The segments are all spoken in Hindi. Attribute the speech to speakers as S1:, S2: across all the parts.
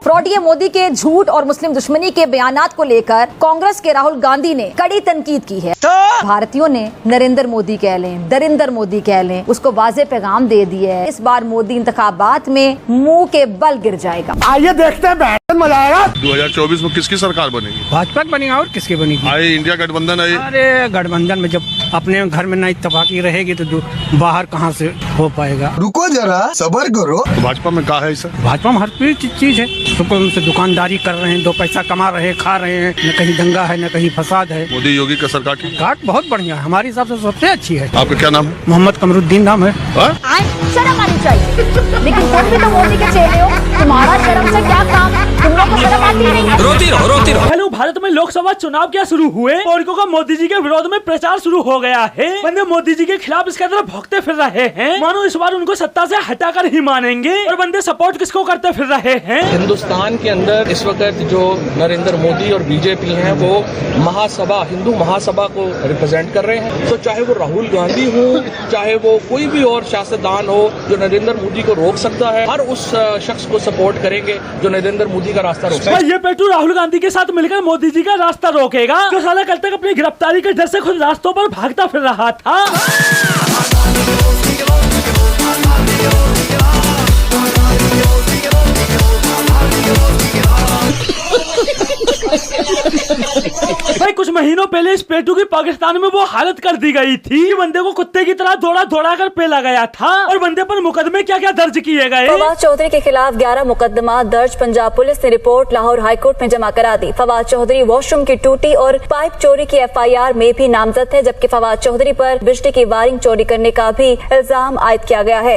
S1: फ्रॉडी मोदी के झूठ और मुस्लिम दुश्मनी के बयानात को लेकर कांग्रेस के राहुल गांधी ने कड़ी तनकीद की है। भारतीयों ने नरेंद्र मोदी कह लें, दरिंदर मोदी कह लें, उसको वाज़े पैगाम दे दिया है, इस बार मोदी इंतखाबात में मुंह के बल गिर जाएगा।
S2: आइए देखते हैं मजा आएगा।
S3: 2024 में किसकी सरकार बनेगी?
S4: भाजपा बनेगी और किसकी बनेगी?
S3: आई इंडिया गठबंधन है।
S4: अरे गठबंधन में जब अपने घर में ना इत्तेफाकी रहेगी तो बाहर कहाँ से हो पाएगा?
S2: रुको जरा सब्र करो।
S3: तो भाजपा में क्या है सर?
S4: भाजपा में हर चीज है। तो से दुकानदारी कर रहे हैं, दो पैसा कमा रहे हैं, खा रहे हैं, न कहीं दंगा है न कहीं फसाद है।
S3: मोदी योगी का सरकार की
S4: घाट बहुत बढ़िया है, हमारे हिसाब से सबसे अच्छी है।
S3: आपका क्या नाम है?
S4: मोहम्मद कमरुद्दीन नाम है।
S1: शर्म आनी चाहिए, लेकिन तुम भी तो मोदी के चेहरे हो, तुम्हारा शर्म से क्या काम? तुम लोग को शर्म आती नहीं?
S5: रोती रहो।
S6: हेलो, भारत में लोकसभा चुनाव क्या शुरू हुए और का मोदी जी के विरोध में प्रचार शुरू हो गया है। बंदे मोदी जी के खिलाफ इसके तरह भौंकते फिर रहे हैं, मानो इस बार उनको सत्ता से हटाकर ही मानेंगे। और बंदे सपोर्ट किसको करते फिर रहे हैं?
S5: हिंदुस्तान के अंदर इस वक्त जो नरेंद्र मोदी और बीजेपी हैं वो महासभा, हिंदू महासभा को रिप्रेजेंट कर रहे हैं। तो चाहे वो राहुल गांधी हो, चाहे वो कोई भी और सियासतदान हो जो नरेंद्र मोदी को रोक सकता है, हर उस शख्स को सपोर्ट करेंगे जो नरेंद्र मोदी का रास्ता रोकेगा।
S6: ये पेटू राहुल गांधी के साथ मिलकर मोदी जी का रास्ता रोकेगा, जो साला कल तक अपनी गिरफ्तारी के डर से खुद रास्तों पर भागता फिर रहा था। भाई कुछ महीनों पहले इस पेटू की पाकिस्तान में वो हालत कर दी गई थी कि बंदे को कुत्ते की तरह दौड़ा कर पेला गया था और बंदे पर मुकदमे क्या क्या दर्ज किए गए।
S1: फवाद चौधरी के खिलाफ 11 मुकदमा दर्ज। पंजाब पुलिस ने रिपोर्ट लाहौर हाईकोर्ट में जमा करा दी। फवाद चौधरी वॉशरूम की टूटी और पाइप चोरी की FIR में भी नामजद है, जबकि फवाद चौधरी पर बिजली की वायरिंग चोरी करने का भी इल्जाम आयद किया गया है।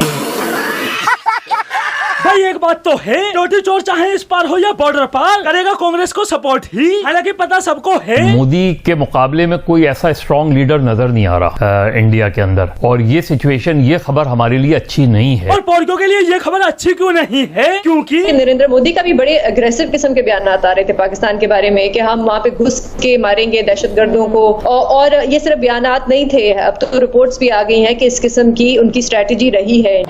S6: भाई एक बात तो है, टोटी चोर चाहे इस पार हो या बॉर्डर पार, करेगा कांग्रेस को सपोर्ट ही। हालांकि पता सबको है
S7: मोदी के मुकाबले में कोई ऐसा स्ट्रॉन्ग लीडर नजर नहीं आ रहा इंडिया के अंदर, और ये सिचुएशन, ये खबर हमारे लिए अच्छी नहीं है।
S6: और पॉलिटिको के लिए ये खबर अच्छी क्यों नहीं है? क्योंकि
S8: नरेंद्र मोदी का भी बड़े अग्रेसिव किस्म के बयान आ रहे थे पाकिस्तान के बारे में कि हम वहाँ पे घुस के मारेंगे दहशतगर्दों को, और ये सिर्फ बयानात नहीं थे, अब तो रिपोर्ट्स भी आ गई हैं कि इस किस्म की उनकी स्ट्रेटेजी रही है।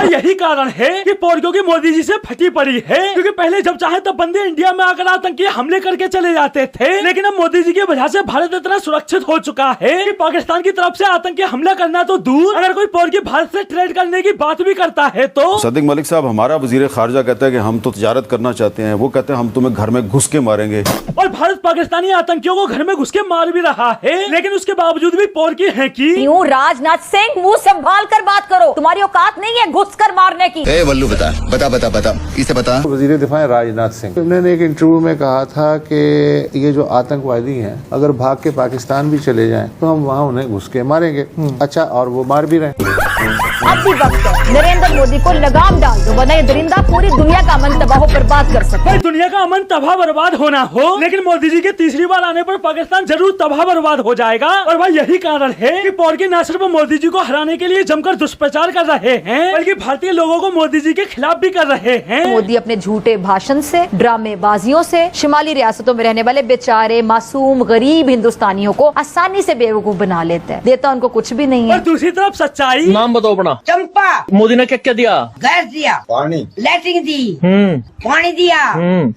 S6: यही कारण है कि पॉलिटिको की मोदी जी से फटी पड़ी है, क्योंकि पहले जब चाहे तब बंदे इंडिया में आकर आतंकी हमले करके चले जाते थे, लेकिन अब मोदी जी की वजह से भारत इतना सुरक्षित हो चुका है कि पाकिस्तान की तरफ से आतंकी हमला करना तो दूर, अगर कोई पॉलिटिको भारत से ट्रेड करने की बात भी करता है तो।
S9: सदिक मलिक साहब, हमारा वजीर खारजा कहता है कि हम तो तिजारत करना चाहते हैं, वो कहते हैं हम तुम्हें घर में घुस के मारेंगे।
S6: और भारत पाकिस्तानी आतंकियों को घर में घुस के मार भी रहा है, लेकिन उसके बावजूद भी पॉलिटिको है कि
S1: यूं राजनाथ सिंह मुंह संभाल कर बात करो, तुम्हारी औकात नहीं है घुस कर मारने की।
S10: वल्लू बता इसे बता।
S11: वजीर दिफा राजनाथ सिंह, उन्होंने एक इंटरव्यू में कहा था कि ये जो आतंकवादी हैं अगर भाग के पाकिस्तान भी चले जाएं तो हम वहाँ उन्हें घुस के मारेंगे। अच्छा, और वो मार भी रहे।
S1: अभी वक्त है नरेंद्र मोदी को लगाम डाल दो, वरना ये दरिंदा पूरी दुनिया का अमन तबाह बर्बाद कर सकता है।
S6: दुनिया का अमन तबाह बर्बाद होना हो, लेकिन मोदी जी के तीसरी बार आने पर पाकिस्तान जरूर तबाह बर्बाद हो जाएगा। और भाई यही कारण है कि पॉलिटिको न सिर्फ मोदी जी को हराने के लिए जमकर दुष्प्रचार कर रहे हैं, बल्कि भारतीय लोगों को मोदी जी के खिलाफ भी कर रहे हैं।
S1: मोदी अपने झूठे भाषण से, ड्रामेबाजियों से शिमाली रियासतों में रहने वाले बेचारे मासूम गरीब हिंदुस्तानियों को आसानी से बेवकूफ बना लेता है, देता उनको कुछ भी नहीं है।
S6: और दूसरी तरफ सच्चाई।
S5: नाम बताओ अपना।
S12: चंपा।
S5: मोदी ने क्या क्या दिया?
S12: गैस दिया,
S9: पानी,
S12: लैट्रिन दी, पानी दिया,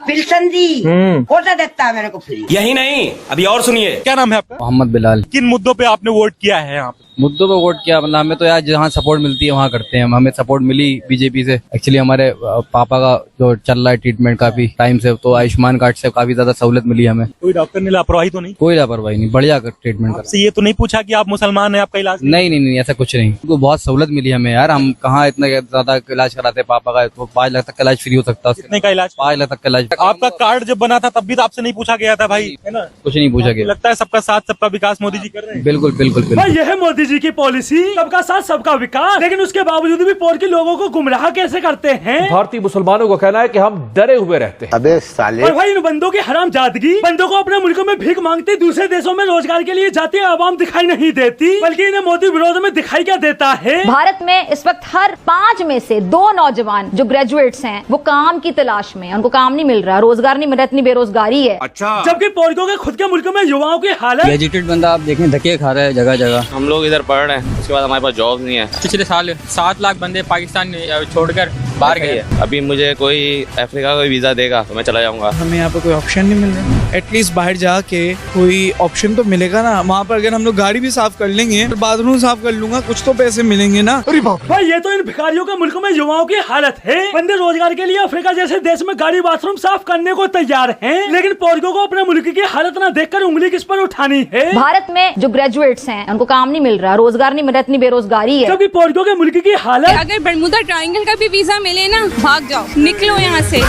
S12: पिल्सन दी, कोटा देता है मेरे को फ्री।
S5: यही नहीं, अभी और सुनिए। क्या नाम है आपका?
S13: मोहम्मद बिलाल।
S5: किन मुद्दों पे आपने वोट किया है यहाँ पे?
S13: मुद्दों पे वोट किया मतलब हमें तो यार जहाँ सपोर्ट मिलती है वहाँ करते हैं। हमें सपोर्ट मिली बीजेपी से। एक्चुअली हमारे पापा का जो चल रहा है ट्रीटमेंट काफी टाइम से, तो आयुष्मान कार्ड से काफी ज्यादा सहूलत मिली हमें।
S5: कोई डॉक्टर ने लापरवाही तो नहीं?
S13: कोई लापरवाही नहीं, बढ़िया ट्रीटमेंट कर।
S5: ये तो नहीं पूछा कि आप मुसलमान हैं, आपका इलाज?
S13: नहीं, ऐसा कुछ नहीं। तो बहुत सहूलत मिली हमें यार, हम कहाँ इतना ज्यादा इलाज कराते पापा का, तो 5 लाख तक का इलाज फ्री हो सकता है।
S5: कितने का इलाज?
S13: 5 लाख तक का इलाज।
S5: आपका कार्ड जब बना था तब भी तो आपसे नहीं पूछा गया था भाई, है ना?
S13: कुछ नहीं पूछा गया।
S5: लगता है सबका साथ सबका विकास मोदी जी कर रहे हैं।
S13: बिल्कुल।
S6: यह है मोदी जी की पॉलिसी, सबका साथ सबका विकास, लेकिन उसके बावजूद भी पॉलिटिको के लोगों को गुमराह कैसे करते हैं।
S14: भारतीय मुसलमानों को कहना है कि हम डरे हुए रहते हैं।
S2: अबे साले।
S6: और भाई इन बंदों की हरामजादगी, बंदों को अपने मुल्कों में भीख मांगते दूसरे देशों में रोजगार के लिए जाती आवाम दिखाई नहीं देती, बल्कि इन्हें मोदी विरोध में दिखाई क्या देता है।
S1: भारत में इस वक्त हर 5 में से 2 नौजवान जो ग्रेजुएट्स हैं वो काम की तलाश में, उनको काम नहीं मिल रहा, रोजगार नहीं मिल रहा, इतनी बेरोजगारी है।
S5: अच्छा।
S6: जबकि पॉलिटिको के खुद के मुल्कों में युवाओं की हालत।
S13: एजुकेटेड बंदा आप देखें धक्के खा रहा है जगह जगह।
S5: हम लोग इधर
S15: इधर पढ़ रहे हैं, उसके बाद हमारे पास जॉब नहीं है।
S16: पिछले साल 7 लाख बंदे पाकिस्तान छोड़कर बाहर गए हैं।
S15: अभी मुझे कोई अफ्रीका का वीजा देगा तो मैं चला जाऊंगा।
S17: हमें यहाँ पे कोई ऑप्शन नहीं मिल रहा। एटलीस्ट बाहर जाके कोई ऑप्शन तो मिलेगा ना। वहाँ पर अगर हम लोग गाड़ी भी साफ कर लेंगे, बाथरूम साफ कर लूंगा, कुछ तो पैसे मिलेंगे ना।
S6: भाई ये तो इन भिखारियों के मुल्क में युवाओं की हालत है। बंदे रोजगार के लिए अफ्रीका जैसे देश में गाड़ी बाथरूम साफ करने को तैयार हैं, लेकिन पोरगों को अपने मुल्क की हालत न देखकर उंगली किस पर उठानी है।
S1: भारत में जो ग्रेजुएट्स हैं उनको काम नहीं मिल रहा, रोजगार नहीं मिल रहा, इतनी बेरोजगारी है।
S6: जबकि पोरगों के मुल्क की हालत,
S18: अगर बरमुदा ट्रायंगल का भी वीजा मिले ना, भाग जाओ, निकलो यहाँ से।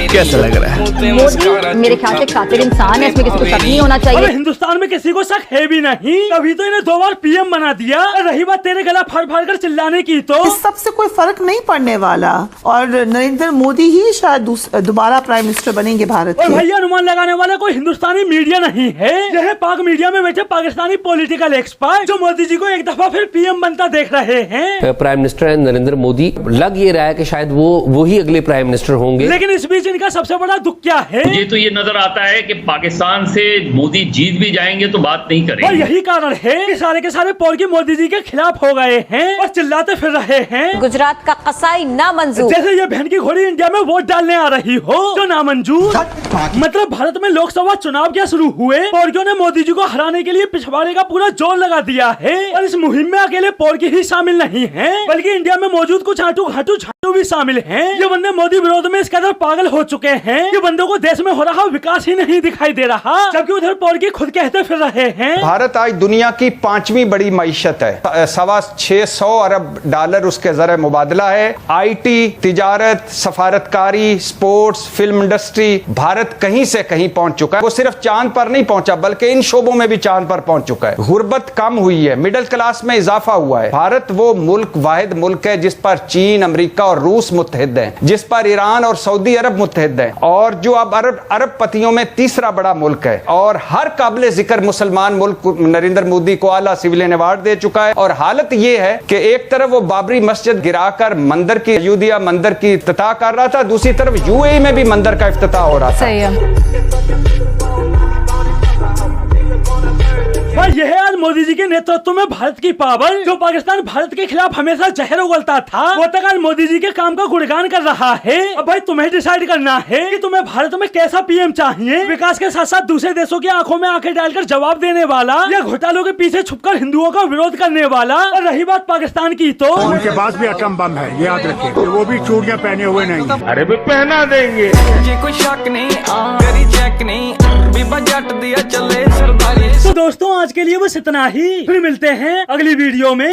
S10: कैसा लग रहा है?
S1: मोदी मेरे ख्याल से खातिर इंसान है, इसमें किसी को शक नहीं होना चाहिए।
S6: हिंदुस्तान में किसी को शक है भी नहीं, तभी तो इन्हें 2 बार पीएम बना दिया। रही बात तेरे गला फाड़ फाड़ कर चिल्लाने की, तो
S19: इस सबसे कोई फर्क नहीं पड़ने वाला और नरेंद्र मोदी ही शायद दोबारा प्राइम मिनिस्टर बनेंगे भारत के।
S6: और भैया अनुमान लगाने वाला कोई हिंदुस्तानी मीडिया नहीं है, यह पाक मीडिया में बैठे पाकिस्तानी पॉलिटिकल एक्सपर्ट जो मोदी जी को एक दफा फिर पीएम बनता देख रहे हैं।
S20: प्राइम मिनिस्टर नरेंद्र मोदी, लग ये रहा है कि शायद वो ही अगले प्राइम मिनिस्टर होंगे।
S6: लेकिन इस बीच इनका सबसे बड़ा दुख क्या है?
S21: मुझे तो ये नजर आता है कि पाकिस्तान से मोदी जीत भी जाएंगे तो बात नहीं करेंगे।
S6: और यही कारण है कि सारे के सारे पोरगी मोदी जी के खिलाफ हो गए हैं और चिल्लाते फिर रहे हैं।
S1: गुजरात का कसाई नामंजूर,
S6: जैसे ये बहन की घोड़ी इंडिया में वोट डालने आ रही हो जो नामंजूर। मतलब भारत में लोकसभा चुनाव क्या शुरू हुए, पोरगियों ने मोदी जी को हराने के लिए पिछवाड़े का पूरा जोर लगा दिया है। और इस मुहिम में अकेले पोरगी ही शामिल नहीं है, बल्कि इंडिया में मौजूद कुछ आटू घाटू झाटू भी शामिल हैं। ये बंदे मोदी विरोध में इस कदर पागल हो चुके हैं कि बंदों को देश में हो रहा विकास ही नहीं दिखाई दे रहा, जबकि उधर पोरगी खुद कहते फिर रहे हैं
S22: भारत आज दुनिया की 5वीं बड़ी मईशत है। 625 अरब डॉलर उसके जरिए मुबादला है। आईटी, तिजारत, सफारतकारी, स्पोर्ट्स, फिल्म इंडस्ट्री, भारत कहीं से कहीं पहुंच चुका है। वो सिर्फ चांद पर नहीं पहुंचा बल्कि इन शोबों में भी चांद पर पहुंच चुका है। गुर्बत कम हुई है, मिडिल क्लास में इजाफा हुआ है। भारत वो मुल्क, वाहिद मुल्क है जिस पर चीन, अमेरिका और रूस मुत्तहिद हैं, जिस पर ईरान और सऊदी अरब मुत्तहिद हैं, और जो अब अरब पतियों में तीसरा बड़ा मुल्क है। और हर काबिल जिक्र मुसलमान मुल्क नरेंद्र मोदी को आला सिविलियन अवार्ड दे चुका है। और हालत ये है कि एक तरफ वो बाबरी मस्जिद गिराकर मंदिर की, अयोध्या मंदिर की इफ्तिताह कर रहा था, दूसरी तरफ यूएई में भी मंदिर का इफ्तिताह हो रहा था।
S1: सही है।
S6: यह है आज मोदी जी के नेतृत्व में भारत की पावर। जो पाकिस्तान भारत के खिलाफ हमेशा जहर उगलता था, वो तक आज मोदी जी के काम का गुणगान कर रहा है। अब भाई तुम्हें डिसाइड करना है कि तुम्हें भारत में कैसा पीएम चाहिए, विकास के साथ साथ दूसरे देशों की आंखों में आंखें डालकर जवाब देने वाला, या घोटालों के पीछे छुपकर हिंदुओं का विरोध करने वाला। और रही बात पाकिस्तान की, तो
S2: उनके पास भी एटम बम है, ये याद रखिए। वो भी चूड़ियां पहने हुए नहीं।
S22: अरे भी पहना देंगे।
S23: ये कोई शक नहीं, करी चेक नहीं, बीबा जट दिया चले सरदारी।
S6: तो दोस्तों आज के लिए बस इतना ही, फिर मिलते हैं अगली वीडियो में।